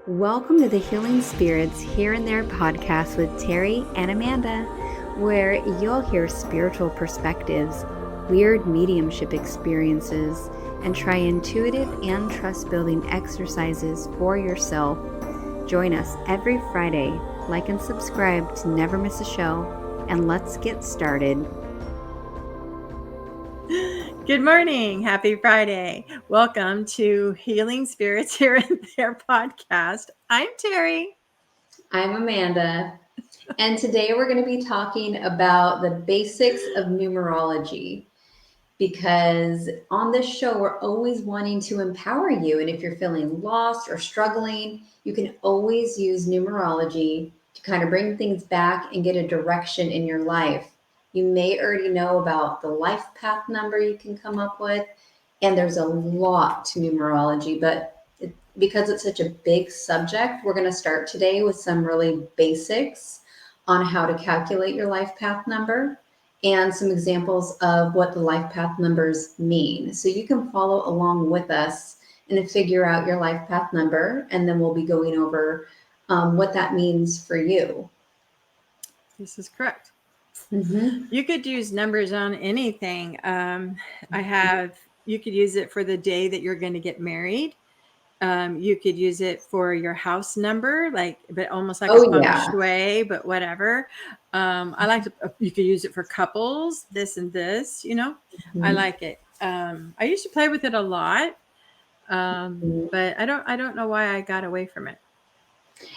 Welcome to the Healing Spirits Here and There podcast with Terri and Amanda, where you'll hear spiritual perspectives, weird mediumship experiences, and try intuitive and trust-building exercises for yourself. Join us every Friday. Like and subscribe to never miss a show, and let's get started. Good morning. Happy Friday. Welcome to Healing Spirits Here and There podcast. I'm Terri. I'm Amanda. And today we're going to be talking about the basics of numerology, because on this show, we're always wanting to empower you. And if you're feeling lost or struggling, you can always use numerology to kind of bring things back and get a direction in your life. You may already know about the life path number you can come up with, and there's a lot to numerology, but because it's such a big subject, we're going to start today with some really basics on how to calculate your life path number and some examples of what the life path numbers mean. So you can follow along with us and figure out your life path number, and then we'll be going over what that means for you. This is correct. Mm-hmm. You could use numbers on anything. You could use it for the day that you're going to get married. You could use it for your house number, but almost like a feng shui, but whatever. You could use it for couples, this and this, Mm-hmm. I like it. I used to play with it a lot, but I don't know why I got away from it.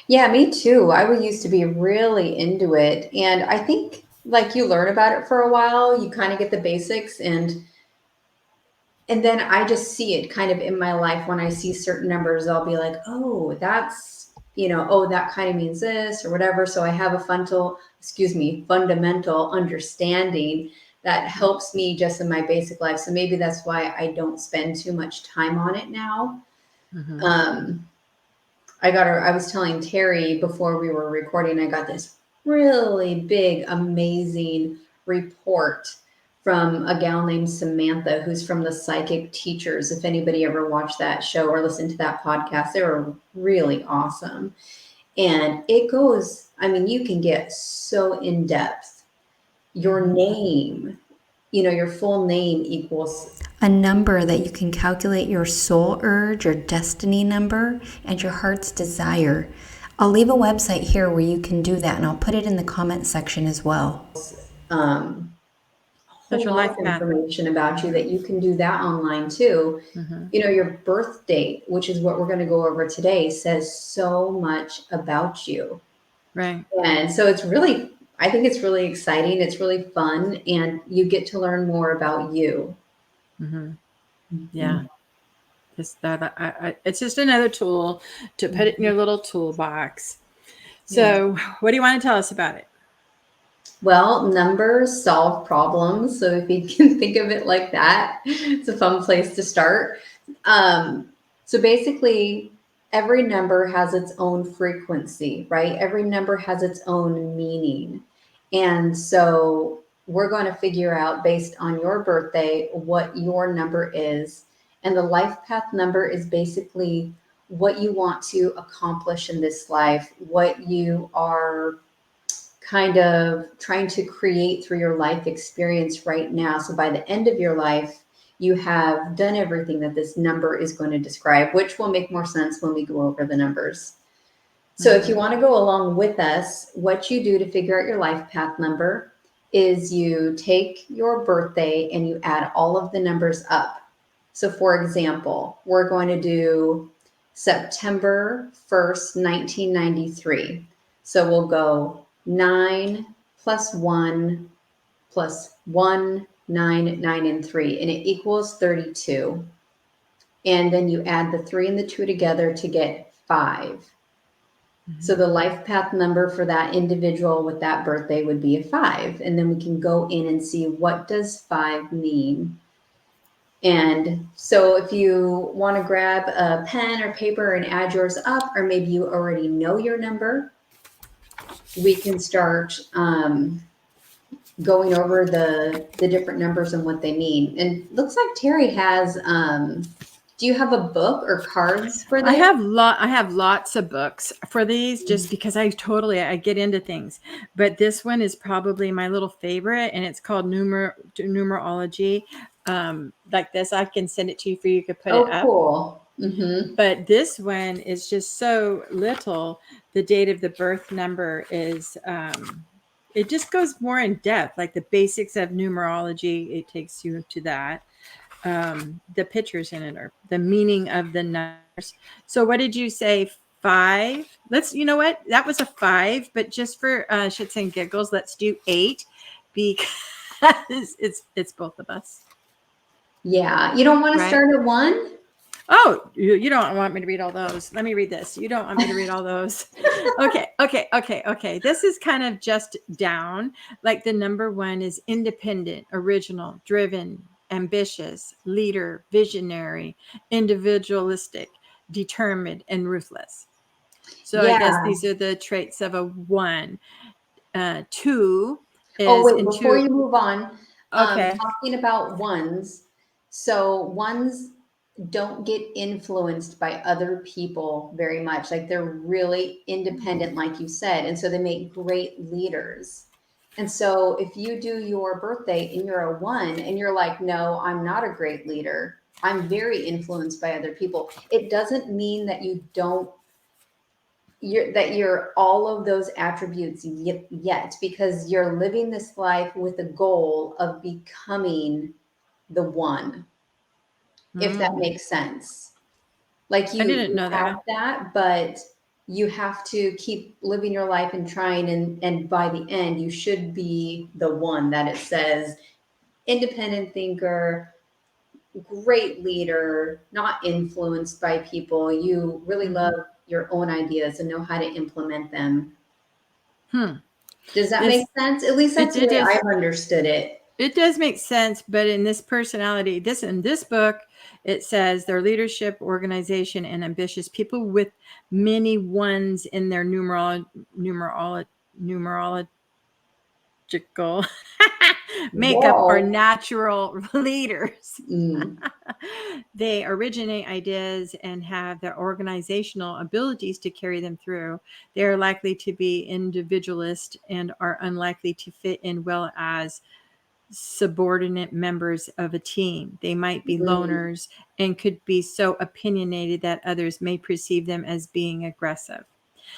Yeah, me too. I used to be really into it. And I think like you learn about it for a while, you kind of get the basics, and then I just see it kind of in my life. When I see certain numbers, I'll be like, oh, that's, that kind of means this or whatever. So I have a fundamental understanding that helps me just in my basic life. So maybe that's why I don't spend too much time on it now. Mm-hmm. I was telling Terri before we were recording, I got this really big, amazing report from a gal named Samantha, who's from the Psychic Teachers. If anybody ever watched that show or listened to that podcast, they were really awesome. And it goes, you can get so in depth. Your name, your full name equals a number that you can calculate your soul urge, your destiny number, and your heart's desire. I'll leave a website here where you can do that, and I'll put it in the comment section as well. Such a lot of information about you that you can do that online too. Mm-hmm. Your birth date, which is what we're going to go over today, says so much about you. Right. And so I think it's really exciting. It's really fun, and you get to learn more about you. Mm-hmm. Yeah. It's just another tool to put it in your little toolbox. So What do you want to tell us about it? Well, numbers solve problems. So if you can think of it like that, it's a fun place to start. So basically, every number has its own frequency, right? Every number has its own meaning. And so we're going to figure out, based on your birthday, what your number is. And the life path number is basically what you want to accomplish in this life, what you are kind of trying to create through your life experience right now. So by the end of your life, you have done everything that this number is going to describe, which will make more sense when we go over the numbers. So if you want to go along with us, what you do to figure out your life path number is you take your birthday and you add all of the numbers up. So for example, we're going to do September 1st, 1993. So we'll go 9 plus 1 plus 1, 9, 9, and 3, and it equals 32. And then you add the 3 and the 2 together to get 5. Mm-hmm. So the life path number for that individual with that birthday would be a 5. And then we can go in and see, what does 5 mean? And so if you want to grab a pen or paper and add yours up, or maybe you already know your number, we can start going over the different numbers and what they mean. And looks like Terri has Do you have a book or cards for I this? have lots of books for these just because I get into things. But this one is probably my little favorite, and it's called Numerology. Like this, I can send it to you for you could put it Oh, up. cool. Mm-hmm. But this one is just so little. The date of the birth number is it just goes more in depth, like the basics of numerology. It takes you to that. The pictures in it are the meaning of the numbers. So what did you say? 5? You know what? That was a 5, but just for shits and giggles, let's do 8 because it's both of us. Yeah. You don't want to Right? start at 1? Oh, you don't want me to read all those. Let me read this. You don't want me to read all those. Okay. This is kind of just down. Like the number 1 is independent, original, driven, ambitious, leader, visionary, individualistic, determined, and ruthless. So I guess Yeah. these are the traits of a 1. 2 Oh, is wait, before you into. move on, Okay. talking about ones. So ones don't get influenced by other people very much. Like they're really independent, like you said. And so they make great leaders. And so if you do your birthday and you're a 1 and you're like, no, I'm not a great leader, I'm very influenced by other people, it doesn't mean that you don't you're all of those attributes yet, because you're living this life with the goal of becoming the 1, if that Mm. makes sense. Like I you didn't know have that. that, but you have to keep living your life and trying, and by the end you should be the 1 that it says: independent thinker, great leader, not influenced by people. You really love Mm-hmm. your own ideas and know how to implement them. Hmm. Does that make This sense? At least it that's the way does. I've understood it. It does make sense, but in this personality, in this book, it says they're leadership, organization, and ambitious people with many ones in their numerological makeup are Whoa. natural leaders. Mm. They originate ideas and have the organizational abilities to carry them through. They are likely to be individualist and are unlikely to fit in well as subordinate members of a team. They might be Mm. loners and could be so opinionated that others may perceive them as being aggressive.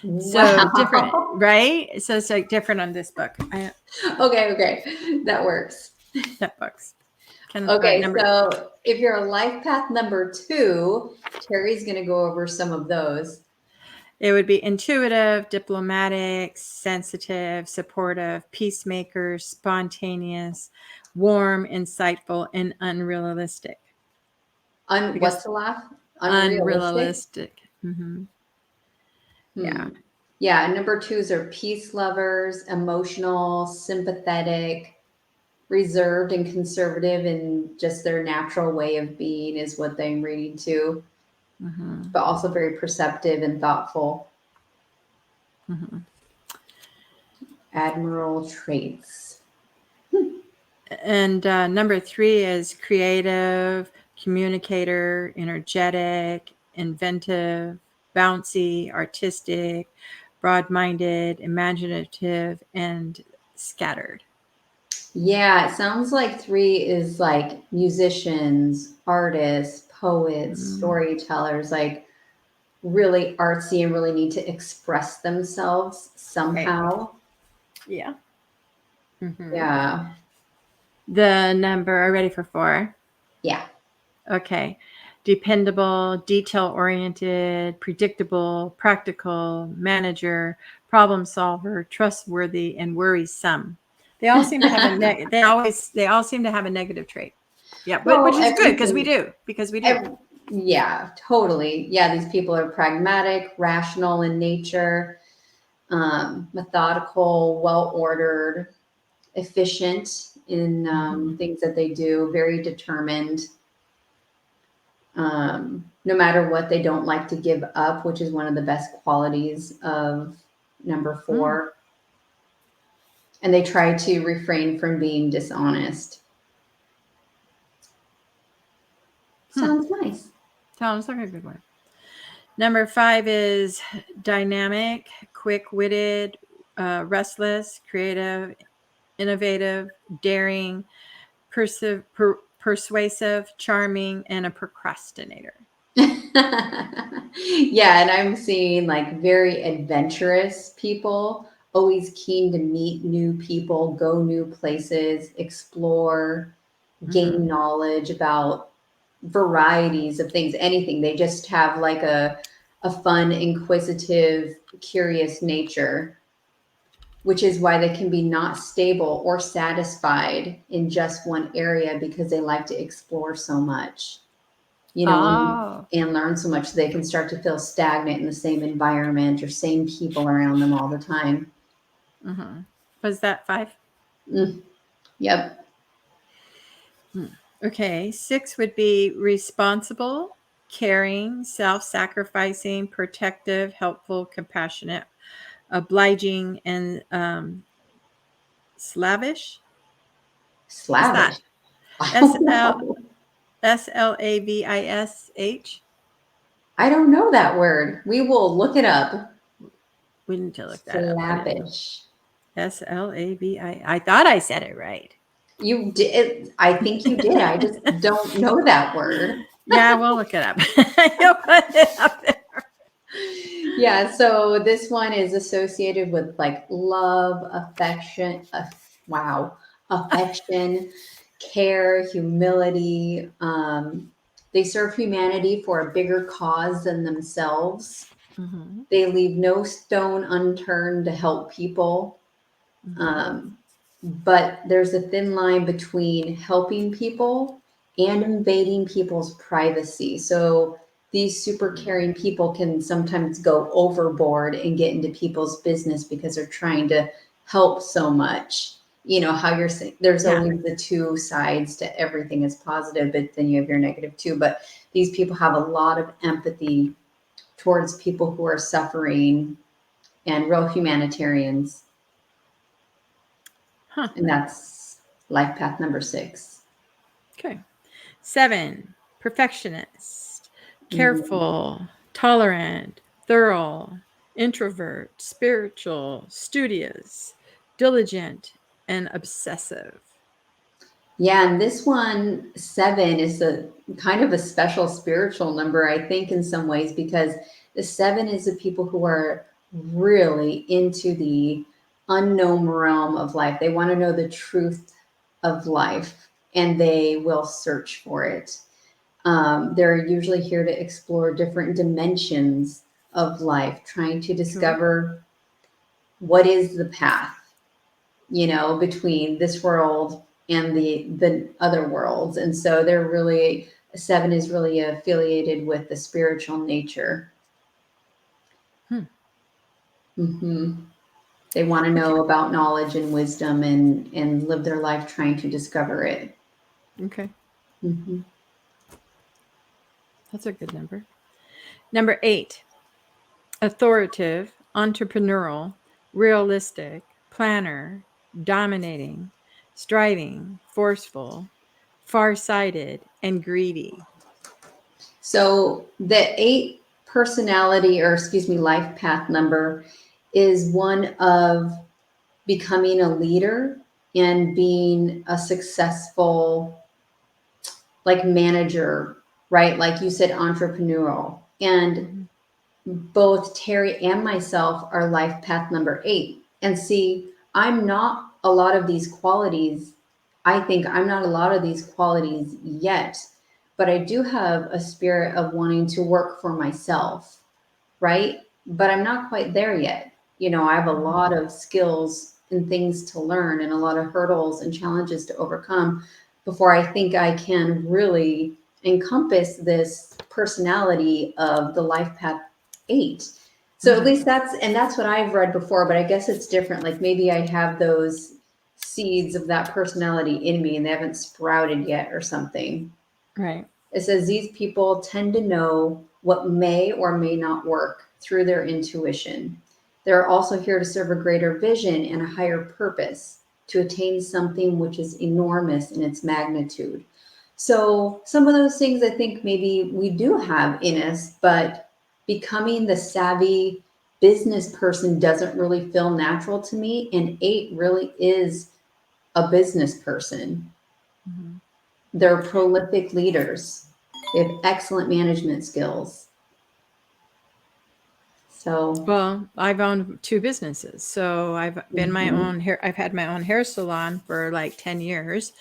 So different, Wow. right? So it's like different on this book. Okay. That works. That books. Okay, Number. so if you're a life path number 2, Terry's going to go over some of those. It would be intuitive, diplomatic, sensitive, supportive, peacemaker, spontaneous, warm, insightful, and unrealistic. What's Because the laugh? Unrealistic? unrealistic. Mm-hmm. Yeah. Hmm. Yeah, number 2s are peace lovers, emotional, sympathetic, reserved, and conservative in just their natural way of being, is what I'm reading too, Mm-hmm. but also very perceptive and thoughtful. Mm-hmm. Admiral traits. And number 3 is creative, communicator, energetic, inventive, bouncy, artistic, broad minded, imaginative, and scattered. Yeah, it sounds like 3 is like musicians, artists, poets, Mm, storytellers, like really artsy and really need to express themselves right. somehow. Yeah. Mm-hmm. Yeah. The number, are ready for 4? Yeah. Okay. Dependable, detail oriented, predictable, practical, manager, problem solver, trustworthy, and worrisome. They all seem to have they all seem to have a negative trait. Yeah, but which Well, is good everything, because we do. yeah, totally. Yeah, these people are pragmatic, rational in nature, methodical, well ordered, efficient in Mm-hmm. things that they do, very determined. No matter what, they don't like to give up, which is one of the best qualities of number Mm. 4. And they try to refrain from being dishonest. Hmm. Sounds nice. Sounds like a good one. Number 5 is dynamic, quick-witted, restless, creative, innovative, daring, persuasive, charming, and a procrastinator. Yeah, and I'm seeing like very adventurous people, always keen to meet new people, go new places, explore, gain knowledge about varieties of things, anything. They just have like a fun, inquisitive, curious nature, which is why they can be not stable or satisfied in just one area because they like to explore so much, you know, Oh. and learn so much they can start to feel stagnant in the same environment or same people around them all the time. Was that 5? Yep. Okay. 6 would be responsible, caring, self-sacrificing, protective, helpful, compassionate, obliging, and slavish. What's that? Slavish. I don't S-L- know. SLAVISH. I don't know that word. We will look it up. We need to look that up. Slavish. SLAVI. I thought I said it right. You did. I think you did. I just don't know that word. Yeah, we'll look it up. You'll put it up there. Yeah, so this one is associated with like love, affection, affection, care, humility. They serve humanity for a bigger cause than themselves. They leave no stone unturned to help people. But there's a thin line between helping people and invading people's privacy. So these super caring people can sometimes go overboard and get into people's business because they're trying to help so much. You know how you're saying there's Yeah. always the two sides to everything is positive, but then you have your negative too. But these people have a lot of empathy towards people who are suffering and real humanitarians. And that's life path number 6. Okay. 7, perfectionist, careful, tolerant, thorough, introvert, spiritual, studious, diligent, and obsessive. Yeah, and this one, 7, is a kind of a special spiritual number, I think, in some ways, because the 7 is the people who are really into the unknown realm of life. They want to know the truth of life and they will search for it. They're usually here to explore different dimensions of life, trying to discover what is the path, you know, between this world and the other worlds. And so they're really 7 is really affiliated with the spiritual nature. They want to know about knowledge and wisdom and live their life trying to discover it. Okay. That's a good number. Number 8, authoritative, entrepreneurial, realistic, planner, dominating, striving, forceful, farsighted, and greedy. So the 8 personality, or excuse me, life path number is one of becoming a leader and being a successful like manager, right? Like you said, entrepreneurial. And both Terri and myself are life path number 8. And see, I'm not a lot of these qualities. I think I'm not a lot of these qualities yet, but I do have a spirit of wanting to work for myself, right? But I'm not quite there yet. You know, I have a lot of skills and things to learn and a lot of hurdles and challenges to overcome before I think I can really encompass this personality of the life path 8. So at least that's what I've read before, but I guess it's different. Like maybe I have those seeds of that personality in me and they haven't sprouted yet or something. Right. It says these people tend to know what may or may not work through their intuition. They're also here to serve a greater vision and a higher purpose to attain something which is enormous in its magnitude. So some of those things I think maybe we do have in us, but becoming the savvy business person doesn't really feel natural to me. And 8 really is a business person. Mhm. They're prolific leaders. They have excellent management skills. So, Well, I've owned 2 businesses. So I've been my mhm, own hair I've had my own hair salon for like 10 years,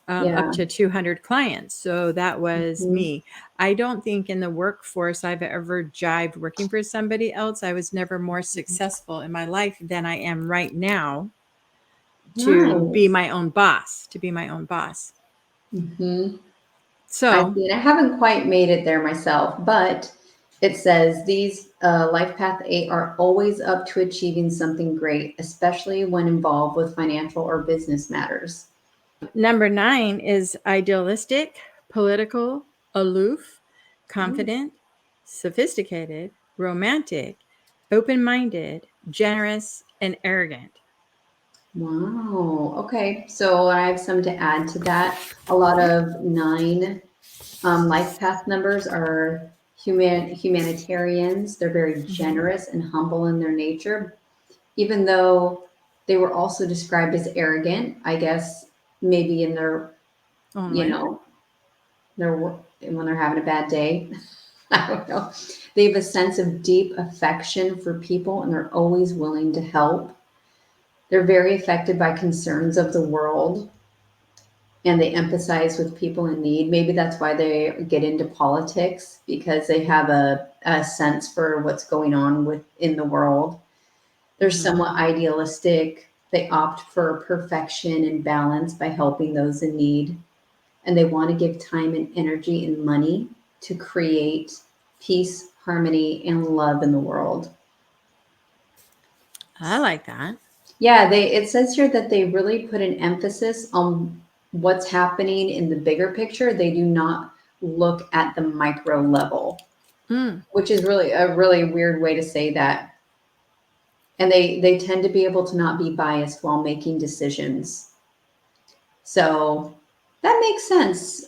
up yeah. to 200 clients. So that was Mhm. me. I don't think in the workforce I've ever jived working for somebody else. I was never more successful in my life than I am right now to be Nice. my own boss, to be my own boss. Hmm. I So, see. And I haven't quite made it there myself, but it says these Life Path 8 are always up to achieving something great, especially when involved with financial or business matters. number 9 is idealistic, political, aloof, Ooh. confident, sophisticated, romantic, open minded, generous, and arrogant. Wow. Okay. So I have some to add to that. A lot of 9 life path numbers are humanitarians. They're very Mhm. generous and humble in their nature, even though they were also described as arrogant, I guess maybe in their, you Only. know, their when they're having a bad day. I don't know. They have a sense of deep affection for people and they're always willing to help. They're very affected by concerns of the world and they empathize with people in need. Maybe that's why they get into politics because they have a sense for what's going on in the world. They're Mhm. somewhat idealistic. They opt for perfection and balance by helping those in need. And they want to give time and energy and money to create peace, harmony, and love in the world. I like that. Yeah, it says here that they really put an emphasis on what's happening in the bigger picture. They do not look at the micro level, Mm. which is really a really weird way to say that. And they tend to be able to not be biased while making decisions. So that makes sense.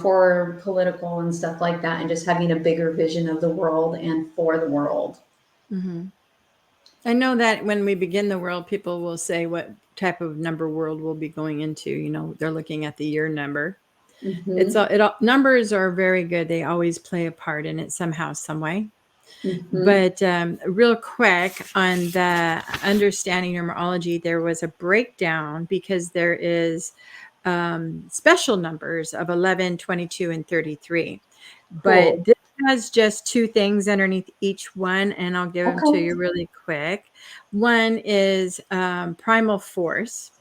For political and stuff like that, and just having a bigger vision of the world and for the world. Mhm. I know that when we begin the world, people will say what type of number world we'll be going into. They're looking at the year number. It's Hmm. all, numbers are very good. They always play a part in it somehow, some way. Hmm. But real quick on the understanding numerology, there was a breakdown because there is special numbers of 11, 22, and 33. But Cool. this has just 2 things underneath each one, and I'll give them to Okay. you really quick. One is primal force.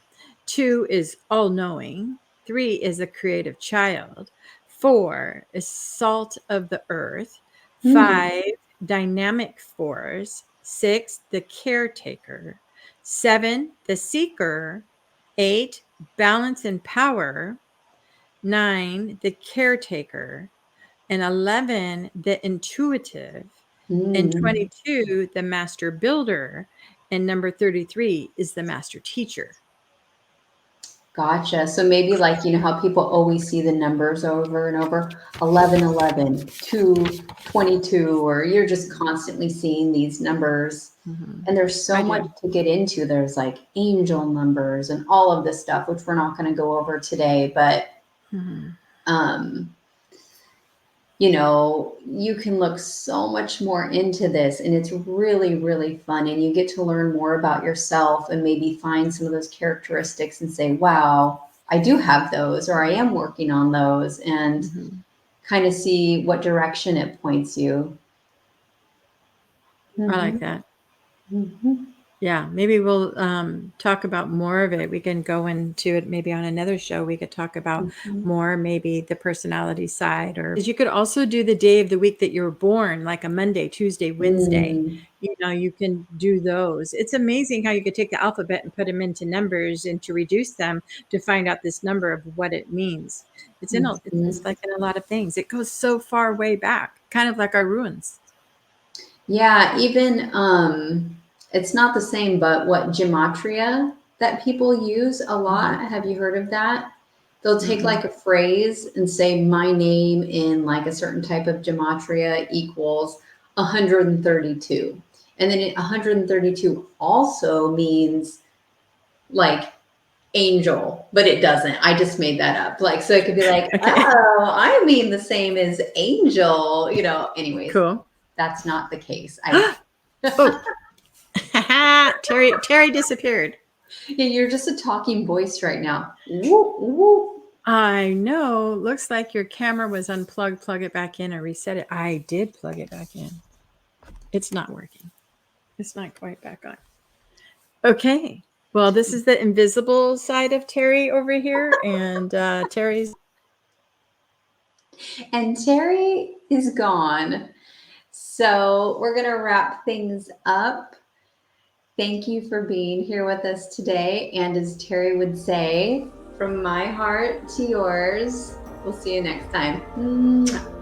2 is all knowing. 3 is a creative child. 4 is salt of the earth. Hmm. 5, dynamic force. 6, the caretaker. 7, the seeker. 8, balance and power. 9, the caretaker. And 11, the intuitive. And Hmm. 22, the master builder. And number 33 is the master teacher. Gotcha. So maybe like, how people always see the numbers over and over, 11, 11, 2, 22, or you're just constantly seeing these numbers. Mhm. And there's so I much do. to get into. There's like angel numbers and all of this stuff, which we're not going to go over today, but Mhm. um, you can look so much more into this and it's really, really fun. And you get to learn more about yourself and maybe find some of those characteristics and say, wow, I do have those, or I am working on those, and Mhm. kind of see what direction it points you. I like Hmm. that. Hmm. Yeah, maybe we'll talk about more of it. We can go into it maybe on another show. We could talk about Hmm. more, maybe the personality side, or you could also do the day of the week that you were born, like a Monday, Tuesday, Wednesday. Mm. You can do those. It's amazing how you could take the alphabet and put them into numbers and to reduce them to find out this number of what it means. It's Mhm. like in a lot of things. It goes so far way back, kind of like our ruins. Yeah, even it's not the same, but what gematria that people use a Mhm. lot. Have you heard of that? They'll take like a phrase and say my name in like a certain type of gematria equals 132. And then 132 also means like angel, but it doesn't. I just made that up. Like, so it could be like, Okay. oh, I mean the same as angel, you know, anyways, Cool. that's not the case. Oh. Terri disappeared. Yeah, you're just a talking voice right now. Woo, woo. I know. Looks like your camera was unplugged. Plug it back in or reset it. I did plug it back in. It's not working. It's not quite back on. Okay. Well, this is the invisible side of Terri over here, and Terri's. And Terri is gone. So we're going to wrap things up. Thank you for being here with us today. And as Terri would say, from my heart to yours, we'll see you next time.